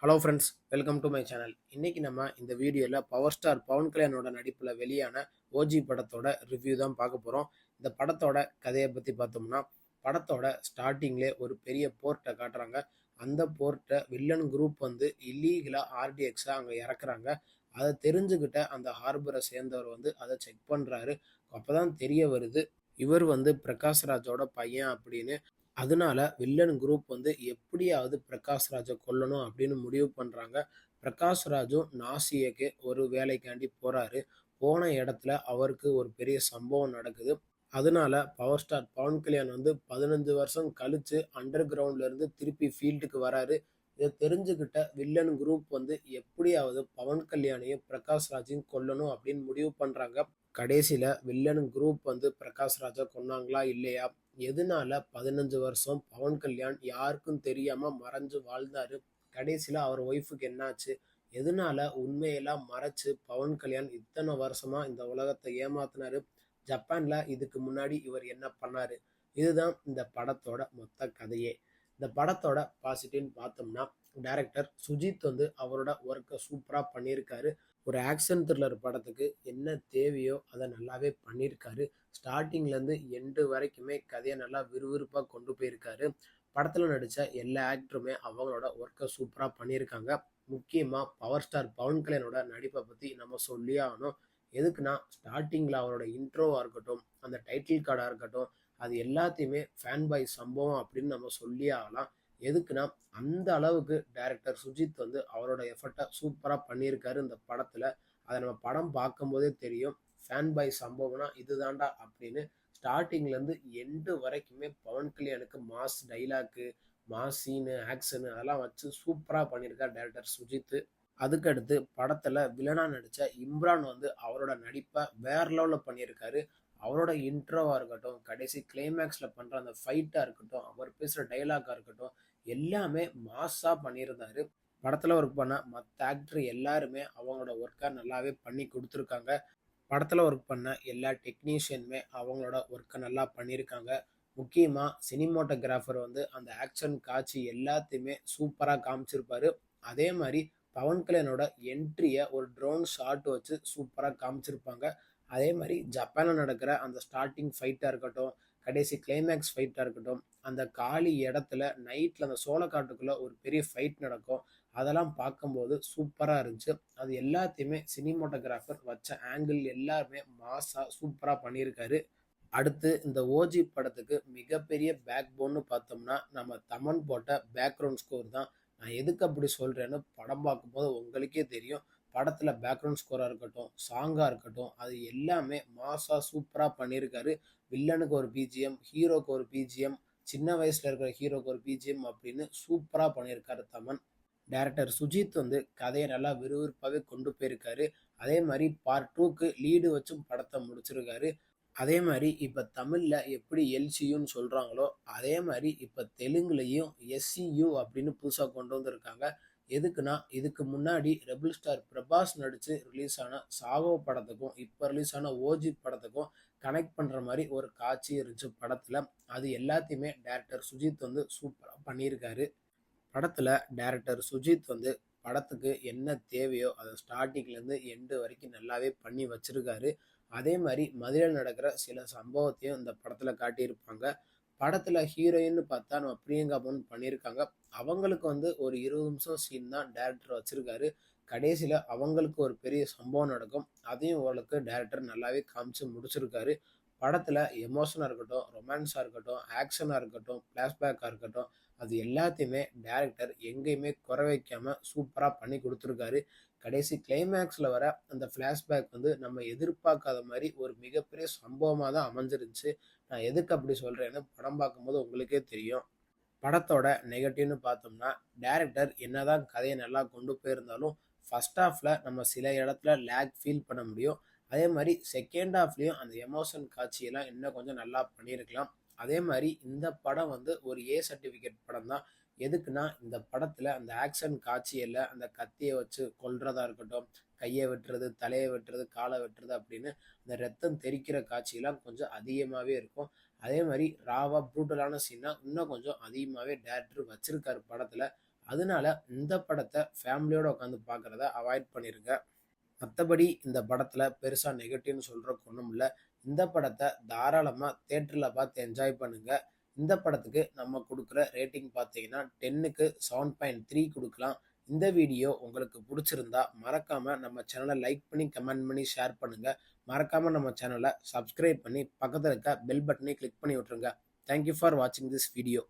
Hello friends, welcome to my channel. இன்னைக்கு நம்ம இந்த வீடியோவில் பவர் ஸ்டார் பவன் கல்யாணோட நடிப்பில் வெளியான ஓஜி படத்தோட ரிவ்யூ தான் பார்க்க போகிறோம். இந்த படத்தோட கதையை பற்றி பார்த்தோம்னா, படத்தோட ஸ்டார்டிங்லேயே ஒரு பெரிய போர்ட்டை காட்டுறாங்க. அந்த போர்ட்டை வில்லன் குரூப் வந்து இல்லீகலாக ஆர்டிஎக்ஸாக அங்கே இறக்குறாங்க. அதை தெரிஞ்சுக்கிட்ட அந்த ஹார்பரை சேர்ந்தவர் வந்து அதை செக் பண்ணுறாரு. அப்போ தான் தெரிய வருது இவர் வந்து பிரகாஷ் ராஜோட பையன் அப்படின்னு. அதனால வில்லன் குரூப் வந்து எப்படியாவது பிரகாஷ் ராஜை கொல்லணும் அப்படின்னு முடிவு பண்றாங்க. பிரகாஷ் ராஜும் நாசிக்கு ஒரு வேலைக்காண்டி போறாரு. போன இடத்துல அவருக்கு ஒரு பெரிய சம்பவம் நடக்குது. அதனால பவர் ஸ்டார் பவன் கல்யாண் வந்து 15 வருஷம் கழிச்சு அண்டர் கிரவுண்ட்ல இருந்து திருப்பி ஃபீல்டுக்கு வராரு. இதை தெரிஞ்சுக்கிட்ட வில்லன் குரூப் வந்து எப்படியாவது பவன் கல்யாணையும் பிரகாஷ் ராஜையும் கொல்லணும் அப்படின்னு முடிவு பண்றாங்க. கடைசியில வில்லன் குரூப் வந்து பிரகாஷ் ராஜா கொன்னாங்களா இல்லையா, எதனால 15 வருஷம் பவன் கல்யாண் யாருக்கும் தெரியாம மறைஞ்சு வாழ்ந்தாரு, கடைசியில அவர் ஒய்ஃபுக்கு என்னாச்சு, எதனால உண்மையெல்லாம் மறைச்சு பவன் கல்யாண் இத்தனை வருஷமா இந்த உலகத்தை ஏமாத்தினாரு, ஜப்பான்ல இதுக்கு முன்னாடி இவர் என்ன பண்ணாரு, இதுதான் இந்த படத்தோட மொத்த கதையே. இந்த படத்தோட பாசிட்டிவ்னு பார்த்தோம்னா, டைரக்டர் சுஜித் வந்து அவரோட ஒர்க்கை சூப்பரா பண்ணியிருக்காரு. ஒரு ஆக்ஷன் த்ரில்லர் படத்துக்கு என்ன தேவையோ அதை நல்லாவே பண்ணியிருக்காரு. ஸ்டார்டிங்லேருந்து எண்டு வரைக்குமே கதையை நல்லா விறுவிறுப்பாக கொண்டு போயிருக்காரு. படத்தில் நடித்த எல்லா ஆக்டருமே அவங்களோட ஒர்க்கை சூப்பராக பண்ணியிருக்காங்க. முக்கியமாக பவர் ஸ்டார் பவன் கல்யாணோட நடிப்பை பற்றி நம்ம சொல்லியே ஆகணும். எதுக்குன்னா, ஸ்டார்டிங்கில் அவரோட இன்ட்ரோவாக இருக்கட்டும், அந்த டைட்டில் கார்டாக இருக்கட்டும், அது எல்லாத்தையுமே ஃபேன் பாய் சம்பவம் அப்படின்னு நம்ம சொல்லியே ஆகலாம். எதுக்குன்னா, அந்த அளவுக்கு டைரக்டர் சுஜித் வந்து அவரோட எஃபர்ட்டை சூப்பராக பண்ணியிருக்காரு இந்த படத்தில். அதை நம்ம படம் பார்க்கும்போதே தெரியும், ஃபேன் பாய் சம்பவம்னா இதுதான்டா அப்படின்னு. ஸ்டார்டிங்லேருந்து எண்டு வரைக்குமே பவன் கல்யாணுக்கு mass dialogue, mass scene, action அதெல்லாம் வச்சு சூப்பராக பண்ணியிருக்கார் டைரக்டர் சுஜித். அதுக்கடுத்து படத்தில் வில்லனாக நடித்த இம்ரான் வந்து அவரோட நடிப்பை வேற லெவலில் பண்ணியிருக்காரு. அவரோட இன்ட்ரோவாக இருக்கட்டும், கடைசி கிளைமேக்ஸில் பண்ணுற அந்த ஃபைட்டாக இருக்கட்டும், அவர் பேசுகிற டைலாக்காக இருக்கட்டும், எல்லாமே மாஸாக பண்ணியிருந்தாரு. படத்தில் ஒர்க் பண்ண மற்ற ஆக்டர் எல்லாருமே அவங்களோட ஒர்க்கை நல்லாவே பண்ணி கொடுத்துருக்காங்க. படத்தில் ஒர்க் பண்ண எல்லா டெக்னீஷியனுமே அவங்களோட ஒர்க்கை நல்லா பண்ணியிருக்காங்க. முக்கியமாக சினிமோட்டோகிராஃபர் வந்து அந்த ஆக்ஷன் காட்சி எல்லாத்தையுமே சூப்பராக காமிச்சிருப்பாரு. அதே மாதிரி பவன் கல்யாணோட என்ட்ரியை ஒரு ட்ரோன் ஷாட் வச்சு சூப்பராக காமிச்சிருப்பாங்க. அதே மாதிரி ஜப்பானில் நடக்கிற அந்த ஸ்டார்டிங் ஃபைட்டாக இருக்கட்டும், கடைசி கிளைமேக்ஸ் ஃபைட்டாக இருக்கட்டும், அந்த காலி இடத்துல நைட்டில் அந்த சோளக்காட்டுக்குள்ளே ஒரு பெரிய ஃபைட் நடக்கும். அதெல்லாம் பார்க்கும்போது சூப்பராக இருந்துச்சு. அது எல்லாத்தையுமே சினிமோட்டோகிராஃபர் வச்ச ஆங்கிள் எல்லாருமே மாஸாக சூப்பராக பண்ணியிருக்காரு. அடுத்து இந்த ஓஜி படத்துக்கு மிகப்பெரிய பேக் போன்னு பார்த்தோம்னா, நம்ம தமன் போட்ட பேக்ரவுண்ட் ஸ்கோர் தான். நான் எதுக்கு அப்படி சொல்கிறேன்னு படம் பார்க்கும்போது உங்களுக்கே தெரியும். படத்தில் பேக்ரவுண்ட் ஸ்கோராக இருக்கட்டும், சாங்காக இருக்கட்டும், அது எல்லாமே மாஸாக சூப்பராக பண்ணியிருக்காரு. வில்லனுக்கு ஒரு பிஜிஎம், ஹீரோக்கு ஒரு பிஜிஎம், சின்ன வயசில் இருக்கிற ஹீரோக்கு ஒரு பிஜிஎம் அப்படின்னு சூப்பராக பண்ணியிருக்காரு தமன். டைரக்டர் சுஜித் வந்து கதையை நல்லா விறுவிறுப்பாகவே கொண்டு போயிருக்காரு. அதே மாதிரி பார்ட் 2க்கு லீடு வச்சும் படத்தை முடிச்சிருக்காரு. அதே மாதிரி இப்போ தமிழில் எப்படி எல்சியூன்னு சொல்கிறாங்களோ, அதே மாதிரி இப்போ தெலுங்குலையும் எஸ்சியூ அப்படின்னு புதுசாக கொண்டு வந்திருக்காங்க. எதுக்குன்னா, இதுக்கு முன்னாடி ரெபிள் ஸ்டார் பிரபாஸ் நடித்து ரிலீஸ் ஆன சாகோ படத்துக்கும் இப்போ ரிலீஸ் ஆன ஓஜி படத்துக்கும் கனெக்ட் பண்ணுற மாதிரி ஒரு காட்சி இருந்துச்சு படத்தில். அது எல்லாத்தையுமே டைரக்டர் சுஜித் வந்து சூப்பராக பண்ணியிருக்காரு. படத்தில் டைரக்டர் சுஜித் வந்து படத்துக்கு என்ன தேவையோ அதை ஸ்டார்டிங்லேருந்து எண்டு வரைக்கும் நல்லாவே பண்ணி வச்சிருக்காரு. அதே மாதிரி மதுரையில் நடக்கிற சில சம்பவத்தையும் இந்த படத்தில் காட்டியிருப்பாங்க. படத்தில் ஹீரோயின்னு பார்த்தா நம்ம பிரியங்கா மோகன் பண்ணியிருக்காங்க. அவங்களுக்கு வந்து ஒரு 20 நிமிஷம் சீன் தான் டைரக்டர் வச்சிருக்காரு. கடைசியில் அவங்களுக்கு ஒரு பெரிய சம்பவம் நடக்கும். அதையும் ஓரளவுக்கு டைரக்டர் நல்லாவே காமிச்சு முடிச்சிருக்காரு. படத்தில் எமோஷனாக இருக்கட்டும், ரொமான்ஸாக இருக்கட்டும், ஆக்ஷனாக இருக்கட்டும், ஃப்ளாஷ்பேக்காக இருக்கட்டும், அது எல்லாத்தையுமே டைரக்டர் எங்கேயுமே குறை வைக்காமல் சூப்பராக பண்ணி கொடுத்துருக்காரு. கடைசி கிளைமேக்ஸில் வர அந்த ஃப்ளாஷ்பேக் வந்து நம்ம எதிர்பார்க்காத மாதிரி ஒரு மிகப்பெரிய சம்பவமாக தான் அமைஞ்சிருந்துச்சு. நான் எதுக்கு அப்படி சொல்கிறேன்னு படம் பார்க்கும்போது உங்களுக்கே தெரியும். படத்தோட நெகட்டிவ்னு பார்த்தோம்னா, டைரக்டர் என்னதான் கதையை நல்லா கொண்டு போயிருந்தாலும் ஃபர்ஸ்ட் ஹாஃப்ல நம்ம சில இடத்துல லேக் ஃபீல் பண்ண முடியும். அதே மாதிரி செகண்ட் ஹாஃப்லேயும் அந்த எமோஷன் காட்சியெல்லாம் இன்னும் கொஞ்சம் நல்லா பண்ணியிருக்கலாம். அதே மாதிரி இந்த படம் வந்து ஒரு ஏ சர்டிஃபிகேட் படம் தான். எதுக்குன்னா, இந்த படத்தில் அந்த ஆக்ஷன் காட்சியில் அந்த கத்தியை வச்சு கொல்றதா இருக்கட்டும், கையை வெட்டுறது, தலையை வெட்டுறது, காலை வெட்டுறது அப்படின்னு அந்த ரத்தம் தெறிக்கிற காட்சியெல்லாம் கொஞ்சம் அதிகமாகவே இருக்கும். அதே மாதிரி ராவா ப்ரூட்டலான சீனா இன்னும் கொஞ்சம் அதிகமாகவே டைரக்டர் வச்சிருக்காரு படத்தில். அதனால இந்த படத்தை ஃபேமிலியோட உட்காந்து பார்க்குறத அவாய்ட் பண்ணிருங்க. மத்தபடி இந்த படத்துல பெருசா நெகட்டிவ்னு சொல்றதுக்கு ஒண்ணும் இல்ல. இந்த படத்த தாராளமா தியேட்டர்ல பார்த்து என்ஜாய் பண்ணுங்க. இந்த படத்துக்கு நம்ம குடுக்குற ரேட்டிங் பார்த்தீங்கன்னா 10க்கு 7.3 குடுக்கலாம். இந்த வீடியோ உங்களுக்கு புடிச்சிருந்தா மறக்காம நம்ம சேனல லைக் பண்ணி, கமெண்ட் பண்ணி, ஷேர் பண்ணுங்க. மறக்காம நம்ம சேனல சப்ஸ்கிரைப் பண்ணி பக்கத்துல இருக்க பெல் பட்டனையும் கிளிக் பண்ணி விட்டுருங்க. தேங்க் யூ ஃபார் வாட்சிங் திஸ் வீடியோ.